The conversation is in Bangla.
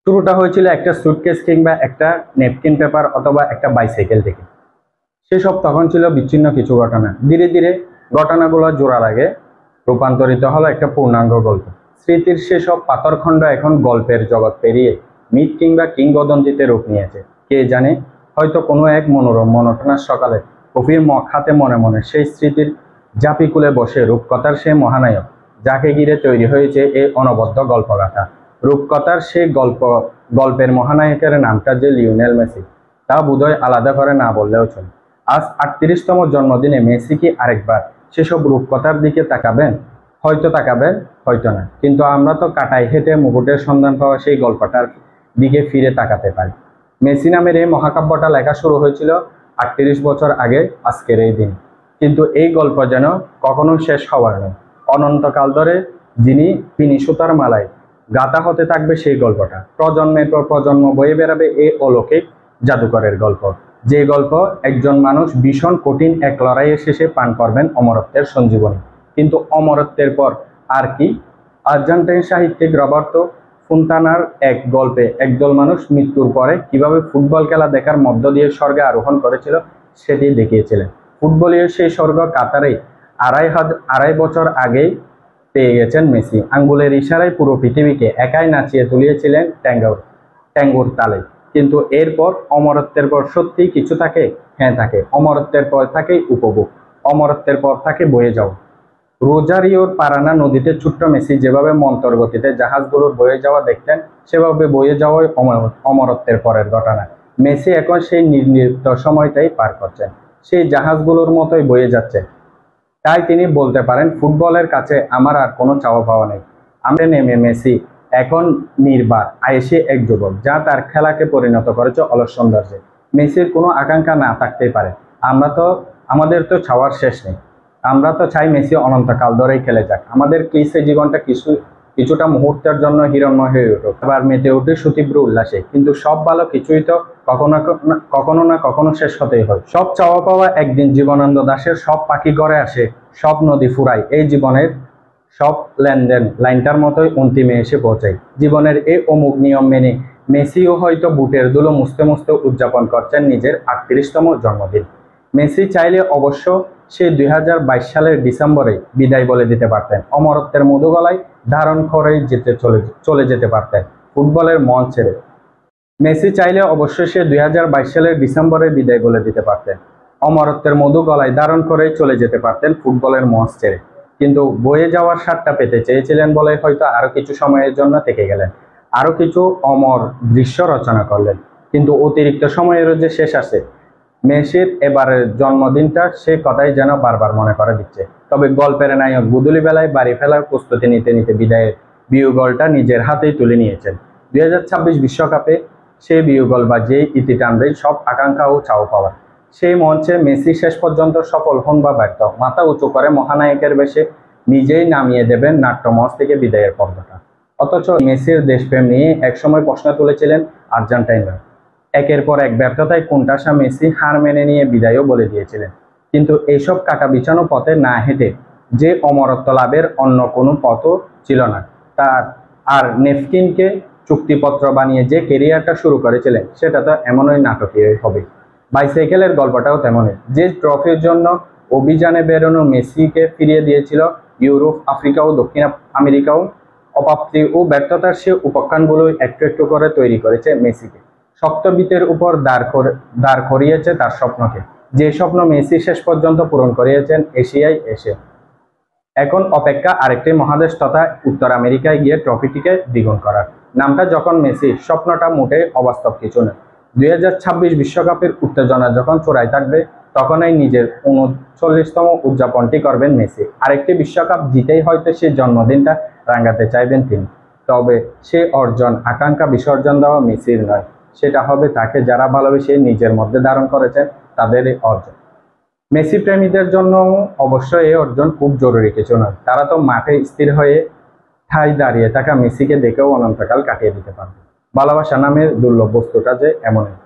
শুরুটা হয়েছিল একটা সুটকেস কিংবা একটা নেপকিন পেপার অথবা একটা বাইসাইকেল থেকে। সেসব তখন ছিল বিচ্ছিন্ন কিছু ঘটনা। ধীরে ধীরে ঘটনাগুলো জোড়া লাগে রূপান্তরিত হলো একটা পূর্ণাঙ্গ গল্প। স্মৃতির সেসব পাথরখণ্ড এখন গল্পের জগৎ পেরিয়ে মিথ কিংবা কিংবদন্তিতে রূপ নিয়েছে। কে জানে, হয়তো কোনো এক মনোরম মনোটনার সকালে কফির মগ হাতে মনে মনে সেই স্মৃতির জাপিকুলে বসে রূপকথার সে মহানায়ক, যাকে ঘিরে তৈরি হয়েছে এই অনবদ্য গল্পগাথা। রূপকথার সেই গল্পের মহানায়কের নামটা যে লিওনেল মেসি, তা বোধহয় আলাদা করে না বললেও চলে। আজ 38তম জন্মদিনে মেসি কি আরেকবার সেসব রূপকথার দিকে তাকাবেন? হয়তো তাকাবেন, হয়তো না, কিন্তু আমরা তো কাটাই হেঁটে মুকুটের সন্ধান পাওয়া সেই গল্পটার দিকে ফিরে তাকাতে পারি। মেসি নামের এই মহাকাব্যটা লেখা শুরু হয়েছিল 38 বছর আগে আজকের এই দিন, কিন্তু এই গল্প যেন কখনো শেষ হওয়ার নয়। অনন্তকাল ধরে যিনি পিনি সুতার মালায় গাথা হতে থাকবে সেই গল্পটা, প্রজন্মের পর প্রজন্ম বয়ে বেড়াবে এই অলৌকিক জাদুকরের গল্প। যে গল্প একজন মানুষ ভীষণ কঠিন এক লড়াইয়ের শেষে পান করবেন অমরত্বের সঞ্জীবনী। কিন্তু অমরত্বের পর আর কি? আর্জেন্টাইন সাহিত্যিক রবার্তো ফুন্তানার এক গল্পে একদল মানুষ মৃত্যুর পরে কিভাবে ফুটবল খেলা দেখার মধ্য দিয়ে স্বর্গে আরোহণ করেছিল সেটি দেখিয়েছিলেন। ফুটবলীয় সেই স্বর্গ কাতারেই আড়াই বছর আগেই পেয়ে গেছেন মেসি। আঙ্গুলের ইশারায় পুরো পৃথিবীকে একাই নাচিয়ে তুলিয়েছিলেন ট্যাঙ্গুর তালে। কিন্তু এরপর অমরত্বের পর সত্যি কিছু থাকে? হ্যাঁ থাকে। অমরত্বের পর থাকে উপভোগ, অমরত্বের পর থাকে বয়ে যাও। রোজারিওর পারানা নদীতে ছোট্ট মেসি যেভাবে মন্তর গতিতে জাহাজগুলোর বয়ে যাওয়া দেখতেন, সেভাবে বয়ে যাওয়াই অমরত্বের পরের ঘটনা। মেসি এখন সেই নির্লিপ্ত সময়টাই পার করছেন, সেই জাহাজগুলোর মতোই বয়ে যাচ্ছে। তাই তিনি বলতে পারেন, ফুটবলের কাছে আমার আর কোনো চাওয়া পাওয়া নেই। আমরা নেমে মেসি এখন নির্বাক আয়েসে এক যুবক, যা তার খেলাকে পরিণত করেছে অলস সৌন্দর্যে। মেসির কোনো আকাঙ্ক্ষা না থাকতেই পারে, আমাদের তো চাওয়ার শেষ নেই। আমরা তো চাই মেসি অনন্তকাল ধরেই খেলে যাক, আমাদের সেই জীবনটা কিছুটা মুহূর্তের জন্য হিরণ্ময় হয়ে উঠুক, আবার মেতে উঠে সুতীব্র উল্লাসে। কিন্তু সব ভালো কিছুই তো কখনো না কখনো শেষ হতেই হয়। সব চাওয়া পাওয়া একদিন জীবনানন্দ দাশের সব পাখি ঘরে আসে, সব নদী ফুরায়, এই জীবনের সব লেনদেন লাইনটার মতোই অন্তিমে এসে পৌঁছায়। জীবনের এই অমুক নিয়ম মেনে মেসিও হয়তো বুটের ধুলো মুছতে মুছতে উদযাপন করছেন নিজের 38তম জন্মদিন। মেসি চাইলে অবশ্য সে 2022 সালের ডিসেম্বরে বিদায় বলে দিতে পারতেন, অমরত্বের মধু গলায় ধারণ করেই চলে যেতে পারতেন ফুটবলের মঞ্চ ছেড়ে। মেসি চাইলে অবশ্যই সে 2022 সালের ডিসেম্বরে বিদায় বলে দিতে পারতেন, অমরত্বের মধু গলায় ধারণ করেই চলে যেতে পারতেন ফুটবলের মঞ্চ ছেড়ে। কিন্তু বয়ে যাওয়ার স্বাদটা পেতে চেয়েছিলেন বলে হয়তো আরো কিছু সময়ের জন্য থেকে গেলেন, আরো কিছু অমর দৃশ্য রচনা করলেন। কিন্তু অতিরিক্ত সময়েরও যে শেষ আছে। মেসির এবারের জন্মদিনটা সে কথাই যেন বারবার মনে করে দিচ্ছে। তবে গল্পের নায়ক গুদুলি বেলায় বাড়ি ফেলার প্রস্তুতি নিতে নিতে বিদায়ের বিয়োগলটা নিজের হাতেই তুলে নিয়েছেন। 2026 বিশ্বকাপে সেই বিয়োগল বাজিয়ে ইতি টানবে সব আকাঙ্ক্ষা ও চাও পাওয়ার। সেই মঞ্চে মেসি শেষ পর্যন্ত সফল হন বা ব্যর্থ, মাথা উঁচু করে মহানায়কের বেশে নিজেই নামিয়ে দেবেন নাট্যমঞ্চ থেকে বিদায়ের পর্বটা। অথচ মেসির দেশপ্রেম নিয়ে একসময় প্রশ্ন তুলেছিলেন আর্জেন্টাইনরা। একের পর এক ব্যর্থতায় কোণঠাসা মেসি হার মেনে নিয়ে বিদায়ও বলে দিয়েছিলেন। কিন্তু এইসব কাটা বিছানো পথে না হেঁটে যে অমরত্ব লাভের অন্য কোনো পথও ছিল না তার। আর নেপকিনকে চুক্তিপত্র বানিয়ে যে কেরিয়ারটা শুরু করেছিলেন, সেটা তো এমনই নাটকীয় হবে। বাইসাইকেলের গল্পটাও তেমনই। যে ট্রফির জন্য অভিযানে বেরোনো মেসিকে ফিরিয়ে দিয়েছিল ইউরোপ, আফ্রিকা ও দক্ষিণ আমেরিকাও, অপ্রাপ্তি ও ব্যর্থতার সে উপাখ্যানগুলো একটু একটু করে তৈরি করেছে মেসিকে। শক্ত ভিতের উপর দাঁড় করিয়েছে তার স্বপ্নকে, যে স্বপ্ন মেসি শেষ পর্যন্ত পূরণ করিয়েছেন এশিয়ায় এসে। এখন অপেক্ষা আরেকটি মহাদেশ তথা উত্তর আমেরিকায় গিয়ে ট্রফিটিকে দ্বিগুণ করার। নামটা যখন মেসি, স্বপ্নটা মোটেই অবাস্তব কিছু নয়। 2026 বিশ্বকাপের উত্তেজনা যখন চূড়ায় থাকবে, তখনই নিজের 39তম উদযাপনটি করবেন মেসি। আরেকটি বিশ্বকাপ জিতেই হয়তো সেই জন্মদিনটা রাঙাতে চাইবেন তিনি। তবে সে অর্জন আকাঙ্ক্ষা বিসর্জন দেওয়া মেসির নয়, সেটা হবে তাকে যারা ভালোবেসে নিজের মধ্যে ধারণ করেছেন তাদের এই অর্জন। মেসি প্রেমীদের জন্য অবশ্যই এই অর্জন খুব জরুরি কিছু নয়। তারা তো মাঠে স্থির হয়ে ঠাই দাঁড়িয়ে থাকা মেসিকে দেখেও অনন্তকাল কাটিয়ে দিতে পারবে। ভালোবাসা নামের দুর্লভ বস্তুটা যে এমনই।